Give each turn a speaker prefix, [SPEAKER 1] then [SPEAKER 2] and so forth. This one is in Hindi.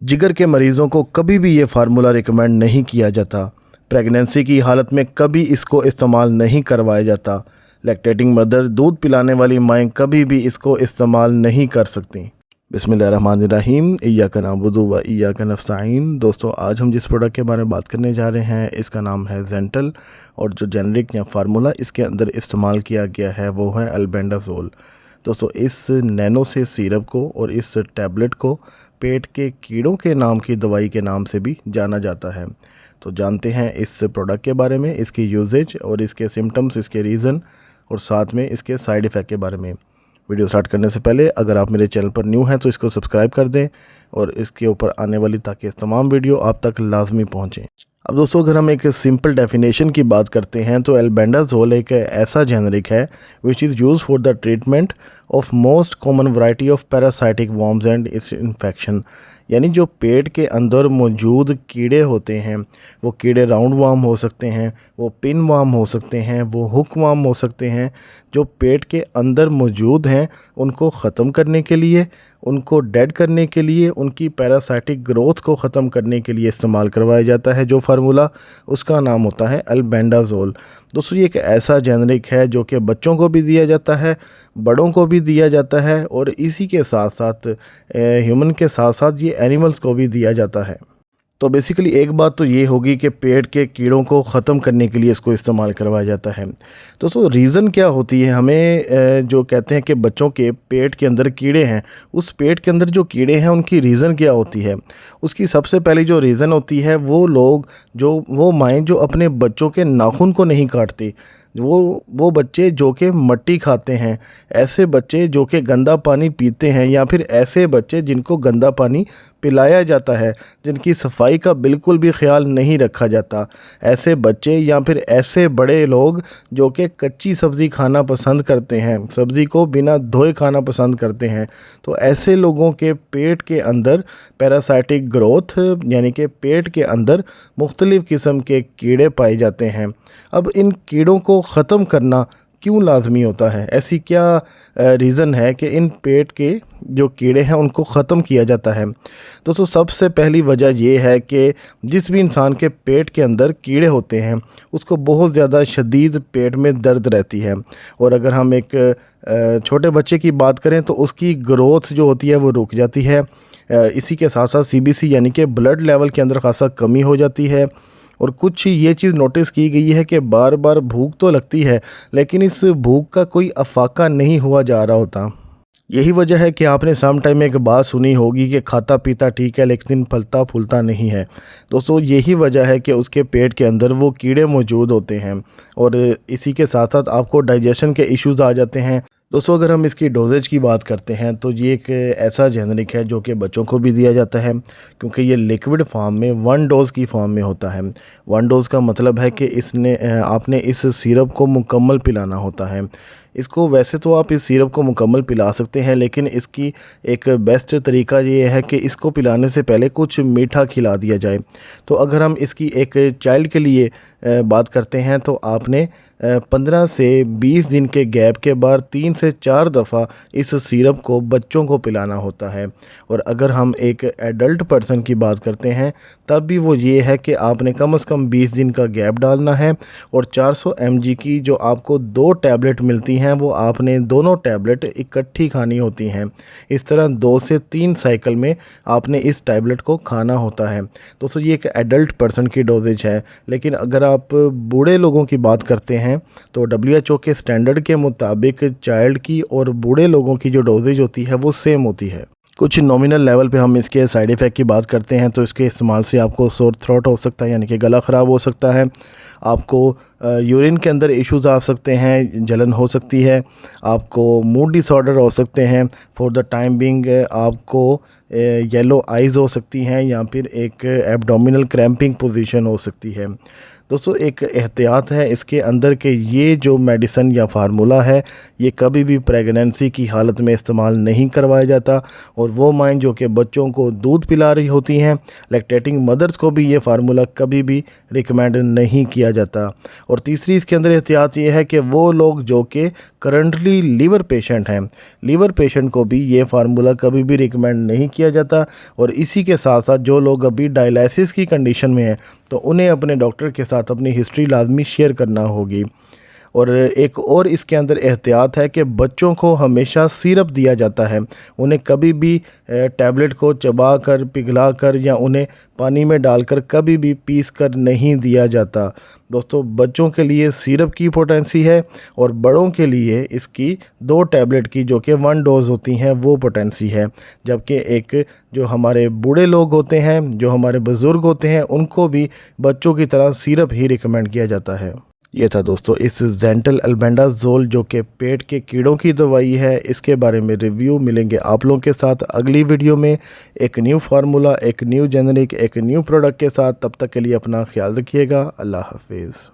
[SPEAKER 1] जिगर के मरीज़ों को कभी भी ये फार्मूला रिकमेंड नहीं किया जाता। प्रेगनेंसी की हालत में कभी इसको इस्तेमाल नहीं करवाया जाता। लैक्टेटिंग मदर, दूध पिलाने वाली माएँ कभी भी इसको इस्तेमाल नहीं कर सकती। बिस्मिल्लाहिर्रहमानिर्रहीम, इय्याका नअबुदु व इय्याका नस्तईन। दोस्तों, आज हम जिस प्रोडक्ट के बारे में बात करने जा रहे हैं इसका नाम है ज़ेंटल, और जो जेनरिक या फार्मूला इसके अंदर इस्तेमाल किया गया है वो है अल्बेंडाज़ोल। दोस्तों, इस नैनो से सिरप को और इस टैबलेट को पेट के कीड़ों के नाम की दवाई के नाम से भी जाना जाता है। तो जानते हैं इस प्रोडक्ट के बारे में, इसकी यूजेज और इसके सिम्टम्स, इसके रीज़न और साथ में इसके साइड इफ़ेक्ट के बारे में। वीडियो स्टार्ट करने से पहले अगर आप मेरे चैनल पर न्यू हैं तो इसको सब्सक्राइब कर दें और इसके ऊपर आने वाली ताकि तमाम वीडियो आप तक लाजमी पहुँचें। अब दोस्तों, अगर हम एक सिंपल डेफिनेशन की बात करते हैं तो अल्बेंडाज़ोल एक ऐसा जेनरिक है which is use for the treatment of most common variety of parasitic worms and it's infection. यानी जो पेट के अंदर मौजूद कीड़े होते हैं, वो कीड़े राउंड वार्म हो सकते हैं, वो पिन वार्म हो सकते हैं, वो हुक वार्म हो सकते हैं। जो पेट के अंदर मौजूद हैं उनको ख़त्म करने के लिए, उनको डेड करने के लिए, उनकी पैरासाइटिक ग्रोथ को ख़त्म करने के लिए इस्तेमाल करवाया जाता है। जो फार्मूला, उसका नाम होता है अल्बेंडाज़ोल। दोस्तों, ये एक ऐसा जेनरिक है जो कि बच्चों को भी दिया जाता है, बड़ों को भी दिया जाता है, और इसी के साथ साथ ह्यूमन के साथ साथ ये एनिमल्स को भी दिया जाता है। तो बेसिकली एक बात तो ये होगी कि पेट के कीड़ों को ख़त्म करने के लिए इसको इस्तेमाल करवाया जाता है। दोस्तों, रीज़न क्या होती है, हमें जो कहते हैं कि बच्चों के पेट के अंदर कीड़े हैं, उस पेट के अंदर जो कीड़े हैं उनकी रीज़न क्या होती है? उसकी सबसे पहली जो रीज़न होती है, वो माएँ जो अपने बच्चों के नाखून को नहीं काटती, वो बच्चे जो कि मट्टी खाते हैं, ऐसे बच्चे जो कि गंदा पानी पीते हैं, या फिर ऐसे बच्चे जिनको गंदा पानी पिलाया जाता है, जिनकी सफाई का बिल्कुल भी ख्याल नहीं रखा जाता, ऐसे बच्चे, या फिर ऐसे बड़े लोग जो कि कच्ची सब्ज़ी खाना पसंद करते हैं, सब्ज़ी को बिना धोए खाना पसंद करते हैं, तो ऐसे लोगों के पेट के अंदर पैरासाइटिक ग्रोथ यानी कि पेट के अंदर मुख्तलिफ़ किस्म के कीड़े पाए जाते हैं। अब इन कीड़ों को ख़त्म करना क्यों लाजमी होता है? ऐसी क्या रीज़न है कि इन पेट के जो कीड़े हैं उनको ख़त्म किया जाता है? दोस्तों, सबसे पहली वजह ये है कि जिस भी इंसान के पेट के अंदर कीड़े होते हैं उसको बहुत ज़्यादा शदीद पेट में दर्द रहती है, और अगर हम एक छोटे बच्चे की बात करें तो उसकी ग्रोथ जो होती है वो रुक जाती है। इसी के साथ साथ CBC यानी कि ब्लड लेवल के अंदर खासा कमी हो जाती है, और कुछ ये चीज़ नोटिस की गई है कि बार बार भूख तो लगती है लेकिन इस भूख का कोई अफाका नहीं हुआ जा रहा होता। यही वजह है कि आपने सम टाइम एक बात सुनी होगी कि खाता पीता ठीक है लेकिन फलता फूलता नहीं है। दोस्तों, यही वजह है कि उसके पेट के अंदर वो कीड़े मौजूद होते हैं, और इसी के साथ साथ आपको डाइजेशन के इश्यूज़ आ जाते हैं। दोस्तों, अगर हम इसकी डोजेज की बात करते हैं तो ये एक ऐसा जेनरिक है जो कि बच्चों को भी दिया जाता है, क्योंकि ये लिक्विड फॉर्म में 1 डोज़ की फॉर्म में होता है। 1 डोज़ का मतलब है कि आपने इस सिरप को मुकम्मल पिलाना होता है। इसको वैसे तो आप इस सिरप को मुकम्मल पिला सकते हैं, लेकिन इसकी एक बेस्ट तरीका ये है कि इसको पिलाने से पहले कुछ मीठा खिला दिया जाए। तो अगर हम इसकी एक चाइल्ड के लिए बात करते हैं तो आपने 15 से 20 दिन के गैप के बाद 3 से 4 दफ़ा इस सिरप को बच्चों को पिलाना होता है। और अगर हम एक एडल्ट पर्सन की बात करते हैं तब भी वो ये है कि आपने कम से कम 20 दिन का गैप डालना है, और 400 mg की जो आपको 2 टैबलेट मिलती हैं वो आपने दोनों टैबलेट इकट्ठी खानी होती हैं। इस तरह 2 से 3 साइकिल में आपने इस टैबलेट को खाना होता है। दोस्तों, ये एक एडल्ट पर्सन की डोजेज है, लेकिन अगर आप बूढ़े लोगों की बात करते हैं तो WHO के स्टैंडर्ड के मुताबिक चाइल्ड की और बूढ़े लोगों की जो डोजेज होती है वो सेम होती है। कुछ नॉमिनल लेवल पे हम इसके साइड इफ़ेक्ट की बात करते हैं तो इसके इस्तेमाल से आपको सोर थ्रोट हो सकता है, यानी कि गला ख़राब हो सकता है, आपको यूरिन के अंदर इश्यूज़ आ सकते हैं, जलन हो सकती है, आपको मूड डिसऑर्डर हो सकते हैं, फॉर द टाइम बिंग आपको येलो आइज़ हो सकती हैं, या फिर एक एब्डोमिनल क्रैम्पिंग पोजीशन हो सकती है। दोस्तों एक एहतियात है इसके अंदर कि ये जो मेडिसिन या फार्मूला है ये कभी भी प्रेगनेंसी की हालत में इस्तेमाल नहीं करवाया जाता। और वो माएँ जो कि बच्चों को दूध पिला रही होती हैं, लैक्टेटिंग मदर्स को भी ये फार्मूला कभी भी रिकमेंड नहीं किया जाता। और तीसरी इसके अंदर एहतियात ये है कि वो लोग जो कि करंटली लीवर पेशेंट हैं, लीवर पेशेंट को भी ये फार्मूला कभी भी रिकमेंड नहीं किया जाता। और इसी के साथ साथ जो लोग अभी डायलिसिस की कंडीशन में हैं तो उन्हें अपने डॉक्टर के साथ अपनी हिस्ट्री लाजमी शेयर करना होगी। और एक और इसके अंदर एहतियात है कि बच्चों को हमेशा सिरप दिया जाता है, उन्हें कभी भी टैबलेट को चबा कर पिघला कर या उन्हें पानी में डालकर कभी भी पीस कर नहीं दिया जाता। दोस्तों बच्चों के लिए सिरप की पोटेंसी है और बड़ों के लिए इसकी 2 टैबलेट की जो कि 1 डोज होती हैं वो पोटेंसी है। जबकि एक जो हमारे बूढ़े लोग होते हैं, जो हमारे बुज़ुर्ग होते हैं, उनको भी बच्चों की तरह सिरप ही रिकमेंड किया जाता है। ये था दोस्तों इस ज़ेंटल अल्बेंडाज़ोल जो कि पेट के कीड़ों की दवाई है, इसके बारे में रिव्यू मिलेंगे आप लोगों के साथ अगली वीडियो में एक न्यू फार्मूला, एक न्यू जेनरिक, एक न्यू प्रोडक्ट के साथ। तब तक के लिए अपना ख्याल रखिएगा। अल्लाह हाफिज़।